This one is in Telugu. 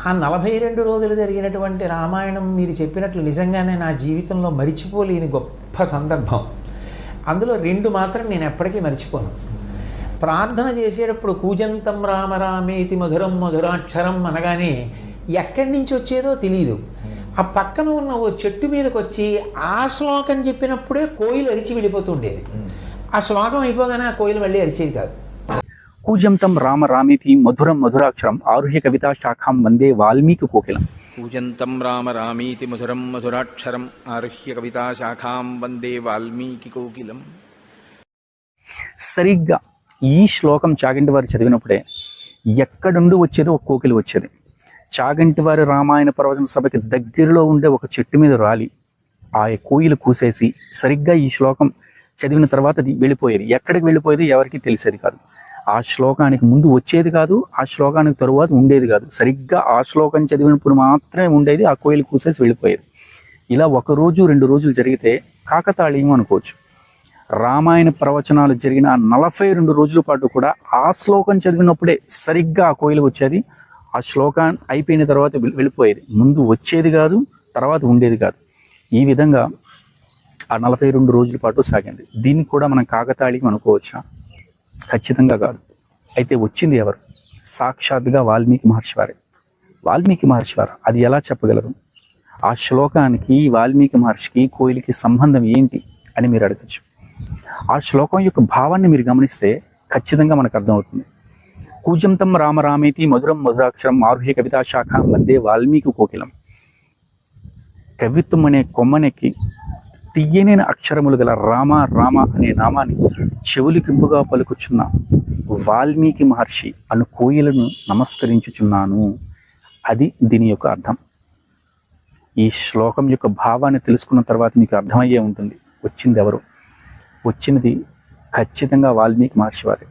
ఆ 42 రోజులు జరిగినటువంటి రామాయణం మీరు చెప్పినట్లు నిజంగానే నా జీవితంలో మరిచిపోలేని గొప్ప సందర్భం. అందులో 2 మాత్రం నేను ఎప్పటికీ మర్చిపోను. ప్రార్థన చేసేటప్పుడు కూజంతం రామ రామేతి మధురం మధురాక్షరం అనగానే ఎక్కడి నుంచి వచ్చేదో తెలియదు. ఆ పక్కన ఉన్న ఓ చెట్టు మీదకి వచ్చి ఆ శ్లోకం చెప్పినప్పుడే కోయిలు అరిచి వెళ్ళిపోతుండేది. ఆ శ్లోకం అయిపోగానే ఆ కోయిలు మళ్ళీ అరిచేది కాదు. కూజంతం రామ రామేతి మధురం మధురాక్షరం ఆరుహ్య కవితా శాఖాం వందే వాల్మీకి కోకిలం. కూజంతం రామ రామీతి మధురం మధురాక్షరం ఆరుహ్య కవితా శాఖాం వందే వాల్మీకి కోకిలం. సరిగ్గా ఈ శ్లోకం చాగంటి వారు చదివినప్పుడే ఎక్కడుండి వచ్చేదో ఒక కోకిల వచ్చేది. చాగంటి వారి రామాయణ ప్రవచన సభకి దగ్గరలో ఉండే ఒక చెట్టు మీద రాలి ఆ కోయిలు కూసేసి సరిగ్గా ఈ శ్లోకం చదివిన తర్వాత అది వెళ్ళిపోయేది. ఎక్కడికి వెళ్ళిపోయేది ఎవరికి తెలిసేది కాదు. ఆ శ్లోకానికి ముందు వచ్చేది కాదు, ఆ శ్లోకానికి తరువాత ఉండేది కాదు. సరిగ్గా ఆ శ్లోకం చదివినప్పుడు మాత్రమే ఉండేది. ఆ కోయిలు కూసేసి వెళ్ళిపోయేది. ఇలా 1 రోజు 2 రోజులు జరిగితే కాకతాళీయం అనుకోవచ్చు. రామాయణ ప్రవచనాలు జరిగిన 42 రోజుల పాటు కూడా ఆ శ్లోకం చదివినప్పుడే సరిగ్గా ఆ కోయిలు వచ్చేది. ఆ శ్లోకం అయిపోయిన తర్వాత వెళ్ళిపోయేది. ముందు వచ్చేది కాదు, తర్వాత ఉండేది కాదు. ఈ విధంగా ఆ 42 రోజుల పాటు సాగింది. దీన్ని కూడా మనం కాకతాళీయం అనుకోవచ్చా? ఖచ్చితంగా కాదు. అయితే వచ్చింది ఎవరు? సాక్షాత్గా వాల్మీకి మహర్షి వారే. వాల్మీకి మహర్షి వారు అది ఎలా చెప్పగలరు? ఆ శ్లోకానికి వాల్మీకి మహర్షికి కోయిలకి సంబంధం ఏంటి అని మీరు అడగచ్చు. ఆ శ్లోకం యొక్క భావాన్ని మీరు గమనిస్తే ఖచ్చితంగా మనకు అర్థమవుతుంది. కూజంతం రామ రామేతి మధురం మధురాక్షరం ఆరుహ్య కవితా శాఖాం వందే వాల్మీకి కోకిలం. కవిత్వం అనే కొమ్మనెక్కి తీయనైన అక్షరములు గల రామ రామ అనే నామాన్ని చెవులికింపుగా పలుకుచున్న వాల్మీకి మహర్షి అను కోయిలను నమస్కరించుచున్నాను. అది దీని యొక్క అర్థం. ఈ శ్లోకం యొక్క భావాన్ని తెలుసుకున్న తర్వాత మీకు అర్థమయ్యే ఉంటుంది వచ్చింది ఎవరు. వచ్చినది ఖచ్చితంగా వాల్మీకి మహర్షి వారే.